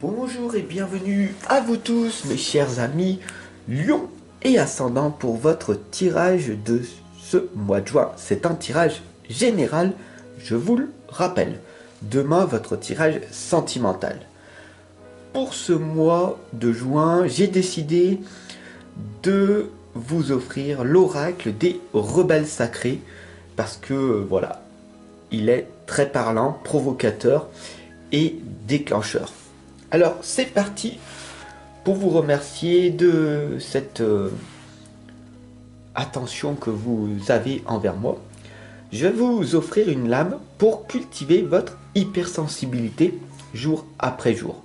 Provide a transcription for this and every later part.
Bonjour et bienvenue à vous tous mes chers amis Lion et Ascendant pour votre tirage de ce mois de juin. C'est un tirage général, je vous le rappelle. Demain votre tirage sentimental. Pour ce mois de juin, j'ai décidé de vous offrir l'oracle des rebelles sacrés parce que voilà, il est très parlant, provocateur et déclencheur. Alors c'est parti pour vous remercier de cette attention que vous avez envers moi. Je vais vous offrir une lame pour cultiver votre hypersensibilité jour après jour.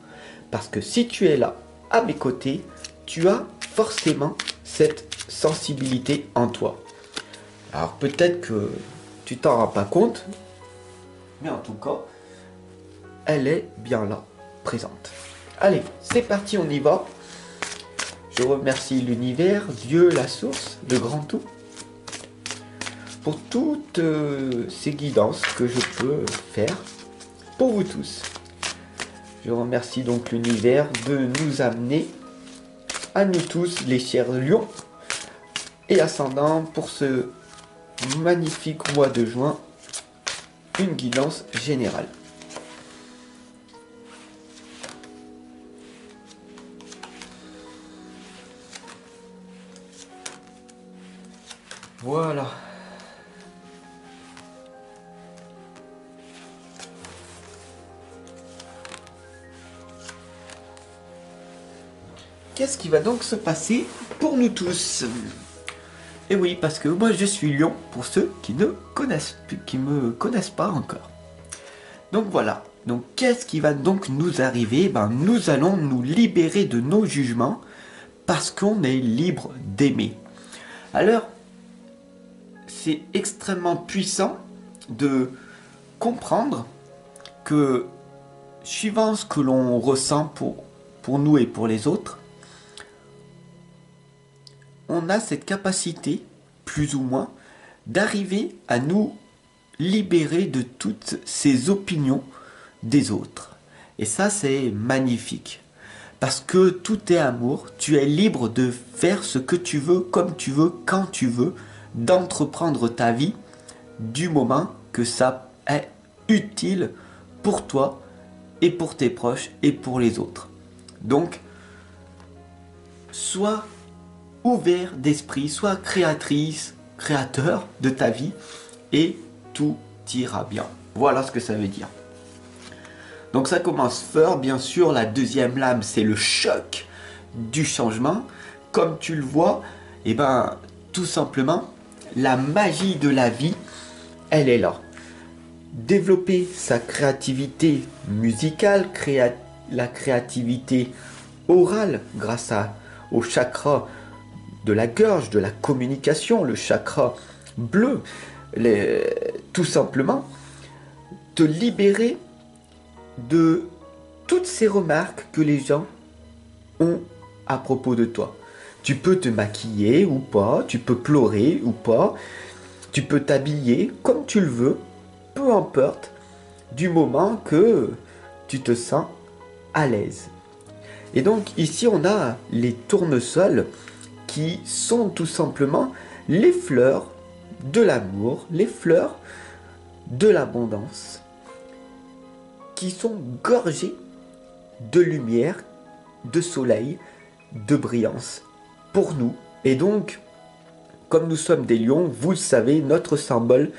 Parce que si tu es là à mes côtés, tu as forcément cette sensibilité en toi. Alors peut-être que tu t'en rends pas compte, mais en tout cas, elle est bien là, présente. Allez, c'est parti, on y va. Je remercie l'univers, Dieu, la source, le grand tout, pour toutes ces guidances que je peux faire pour vous tous. Je remercie donc l'univers de nous amener à nous tous, les chers lions et ascendants, pour ce magnifique mois de juin, une guidance générale. Voilà. Qu'est-ce qui va donc se passer pour nous tous? Et oui, parce que moi je suis Lion, pour ceux qui ne me connaissent pas encore. Donc voilà. Donc qu'est-ce qui va donc nous arriver? Nous allons nous libérer de nos jugements parce qu'on est libre d'aimer. Alors, c'est extrêmement puissant de comprendre que, suivant ce que l'on ressent pour nous et pour les autres, on a cette capacité, plus ou moins, d'arriver à nous libérer de toutes ces opinions des autres. Et ça, c'est magnifique. Parce que tout est amour, tu es libre de faire ce que tu veux, comme tu veux, quand tu veux, d'entreprendre ta vie du moment que ça est utile pour toi et pour tes proches et pour les autres. Donc, sois ouvert d'esprit, sois créatrice, créateur de ta vie et tout ira bien. Voilà ce que ça veut dire. Donc ça commence fort, bien sûr, la deuxième lame, c'est le choc du changement. Comme tu le vois, tout simplement, la magie de la vie, elle est là. Développer sa créativité musicale, la créativité orale grâce au chakra de la gorge, de la communication, le chakra bleu, tout simplement, te libérer de toutes ces remarques que les gens ont à propos de toi. Tu peux te maquiller ou pas, tu peux pleurer ou pas, tu peux t'habiller comme tu le veux, peu importe, du moment que tu te sens à l'aise. Et donc ici on a les tournesols qui sont tout simplement les fleurs de l'amour, les fleurs de l'abondance, qui sont gorgées de lumière, de soleil, de brillance pour nous. Et donc, comme nous sommes des lions, vous le savez, notre symbole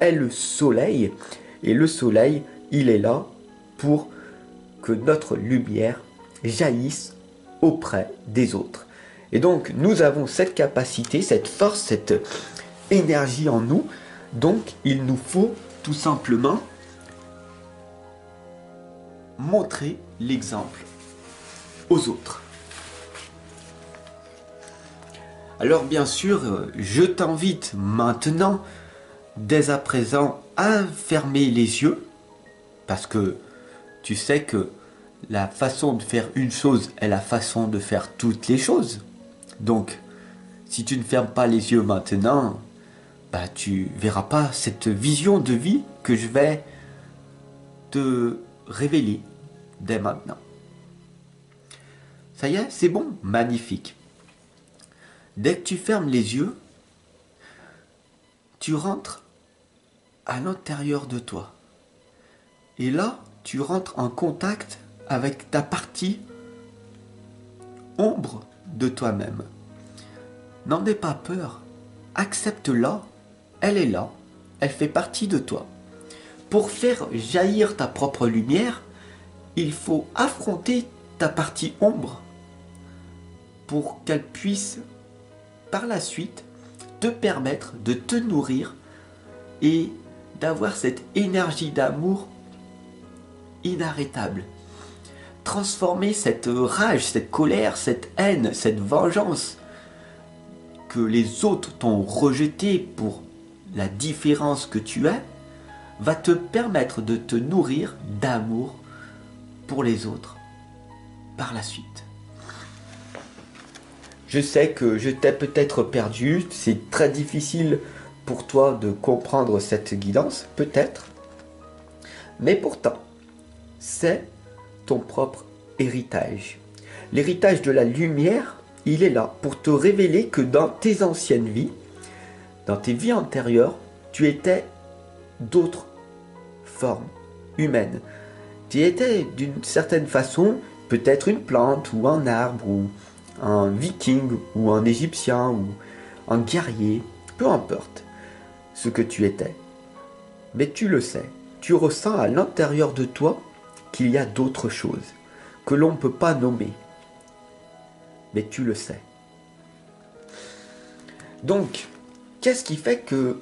est le soleil. Et le soleil, il est là pour que notre lumière jaillisse auprès des autres. Et donc, nous avons cette capacité, cette force, cette énergie en nous. Donc, il nous faut tout simplement montrer l'exemple aux autres. Alors bien sûr, je t'invite maintenant, dès à présent, à fermer les yeux, parce que tu sais que la façon de faire une chose est la façon de faire toutes les choses. Donc, si tu ne fermes pas les yeux maintenant, tu verras pas cette vision de vie que je vais te révéler dès maintenant. Ça y est, c'est bon, magnifique. Dès que tu fermes les yeux, tu rentres à l'intérieur de toi. Et là, tu rentres en contact avec ta partie ombre de toi-même. N'en aie pas peur, accepte-la, elle est là, elle fait partie de toi. Pour faire jaillir ta propre lumière, il faut affronter ta partie ombre pour qu'elle puisse par la suite te permettre de te nourrir et d'avoir cette énergie d'amour inarrêtable. Transformer cette rage, cette colère, cette haine, cette vengeance que les autres t'ont rejeté pour la différence que tu es, va te permettre de te nourrir d'amour pour les autres par la suite. Je sais que je t'ai peut-être perdu, c'est très difficile pour toi de comprendre cette guidance, peut-être, mais pourtant, c'est ton propre héritage. L'héritage de la lumière, il est là pour te révéler que dans tes anciennes vies, dans tes vies antérieures, tu étais d'autres formes humaines. Tu étais d'une certaine façon peut-être une plante ou un arbre ou un viking ou un égyptien ou un guerrier, peu importe ce que tu étais. Mais tu le sais, tu ressens à l'intérieur de toi qu'il y a d'autres choses que l'on ne peut pas nommer. Mais tu le sais. Donc, qu'est-ce qui fait que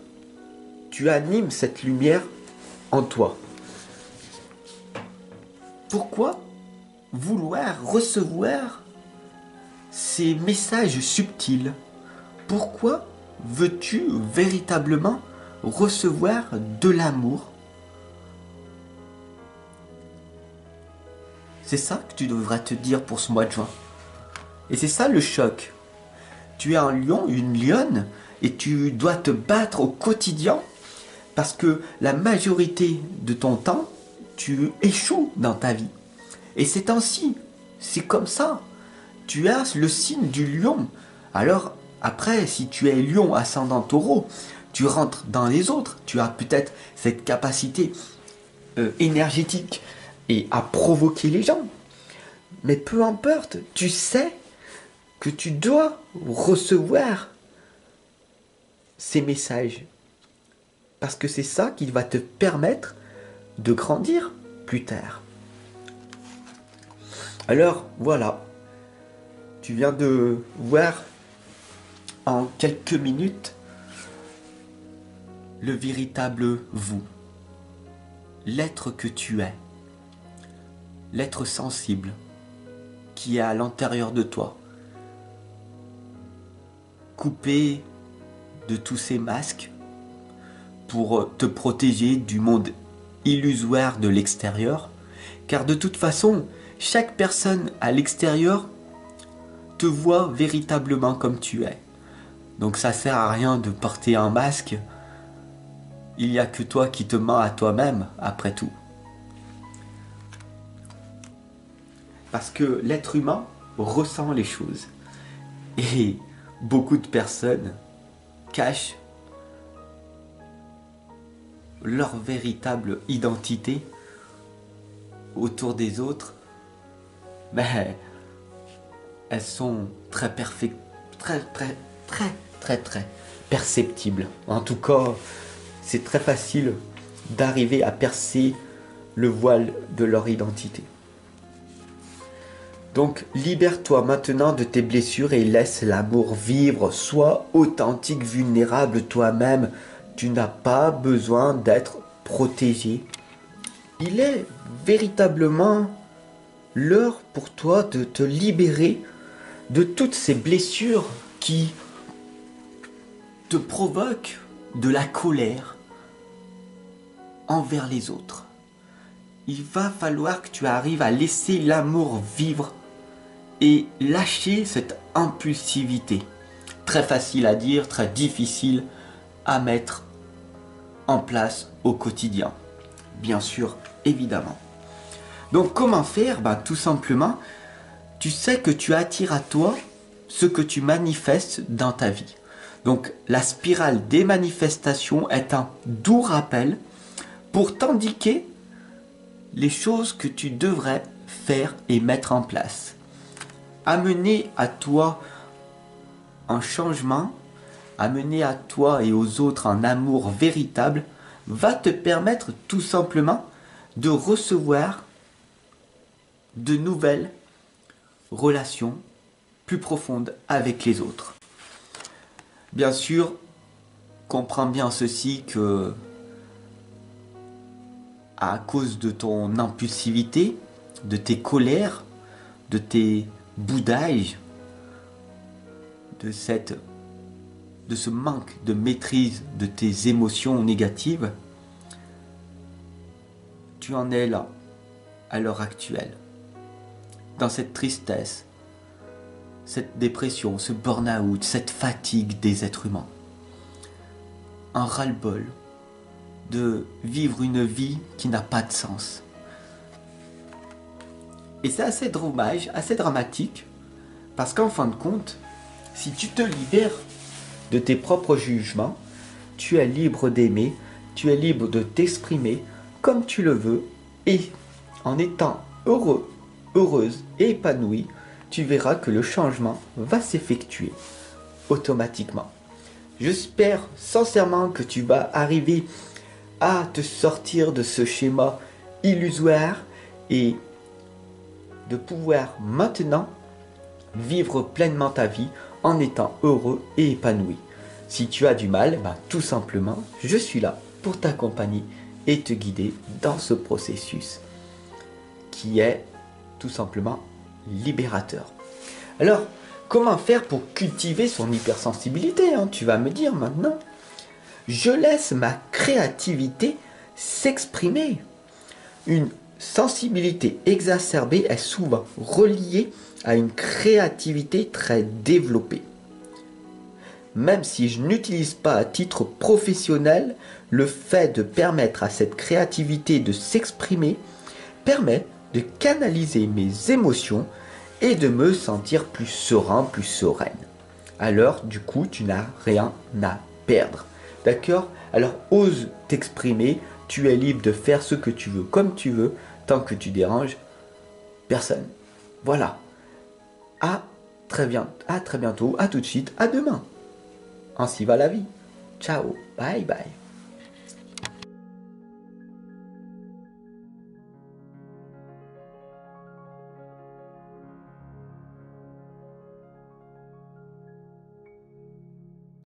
tu animes cette lumière en toi? Pourquoi vouloir recevoir ces messages subtils? Pourquoi veux-tu véritablement recevoir de l'amour? C'est ça que tu devrais te dire pour ce mois de juin. Et c'est ça le choc. Tu es un lion, une lionne, et tu dois te battre au quotidien parce que la majorité de ton temps, tu échoues dans ta vie. Et c'est ainsi, c'est comme ça. Tu as le signe du lion. Alors, après, si tu es lion ascendant taureau, tu rentres dans les autres. Tu as peut-être cette capacité énergétique et à provoquer les gens. Mais peu importe, tu sais que tu dois recevoir ces messages. Parce que c'est ça qui va te permettre de grandir plus tard. Alors, voilà. Tu viens de voir en quelques minutes le véritable vous. L'être que tu es. L'être sensible qui est à l'intérieur de toi. Coupé de tous ces masques pour te protéger du monde illusoire de l'extérieur. Car de toute façon, chaque personne à l'extérieur te voit véritablement comme tu es. Donc ça sert à rien de porter un masque. Il n'y a que toi qui te mens à toi-même, après tout. Parce que l'être humain ressent les choses. Et beaucoup de personnes cachent leur véritable identité autour des autres. Mais elles sont très perceptibles. En tout cas, c'est très facile d'arriver à percer le voile de leur identité. Donc, libère-toi maintenant de tes blessures et laisse l'amour vivre. Sois authentique, vulnérable toi-même. Tu n'as pas besoin d'être protégé. Il est véritablement l'heure pour toi de te libérer de toutes ces blessures qui te provoquent de la colère envers les autres. Il va falloir que tu arrives à laisser l'amour vivre et lâcher cette impulsivité. Très facile à dire, très difficile à mettre en place au quotidien. Bien sûr, évidemment. Donc comment faire? Tout simplement, tu sais que tu attires à toi ce que tu manifestes dans ta vie. Donc la spirale des manifestations est un doux rappel pour t'indiquer les choses que tu devrais faire et mettre en place. Amener à toi un changement, amener à toi et aux autres un amour véritable va te permettre tout simplement de recevoir de nouvelles relations plus profondes avec les autres. Bien sûr, comprends bien ceci que à cause de ton impulsivité, de tes colères, de tes boudailles, de ce manque de maîtrise de tes émotions négatives, tu en es là, à l'heure actuelle, dans cette tristesse, cette dépression, ce burn-out, cette fatigue des êtres humains. Un ras-le-bol de vivre une vie qui n'a pas de sens. Et c'est assez dommage, assez dramatique, parce qu'en fin de compte, si tu te libères de tes propres jugements, tu es libre d'aimer, tu es libre de t'exprimer comme tu le veux, et en étant heureux, heureuse et épanouie, tu verras que le changement va s'effectuer automatiquement. J'espère sincèrement que tu vas arriver à te sortir de ce schéma illusoire et de pouvoir maintenant vivre pleinement ta vie en étant heureux et épanoui. Si tu as du mal, tout simplement, je suis là pour t'accompagner et te guider dans ce processus qui est tout simplement libérateur. Alors, comment faire pour cultiver son hypersensibilité, tu vas me dire maintenant. Je laisse ma créativité s'exprimer. Une sensibilité exacerbée est souvent reliée à une créativité très développée. Même si je n'utilise pas à titre professionnel, le fait de permettre à cette créativité de s'exprimer permet de canaliser mes émotions et de me sentir plus serein, plus sereine. Alors, du coup, tu n'as rien à perdre. D'accord? Alors, ose t'exprimer, tu es libre de faire ce que tu veux, comme tu veux, tant que tu déranges personne. Voilà. À très bientôt, à tout de suite, à demain. Ainsi va la vie. Ciao, bye bye.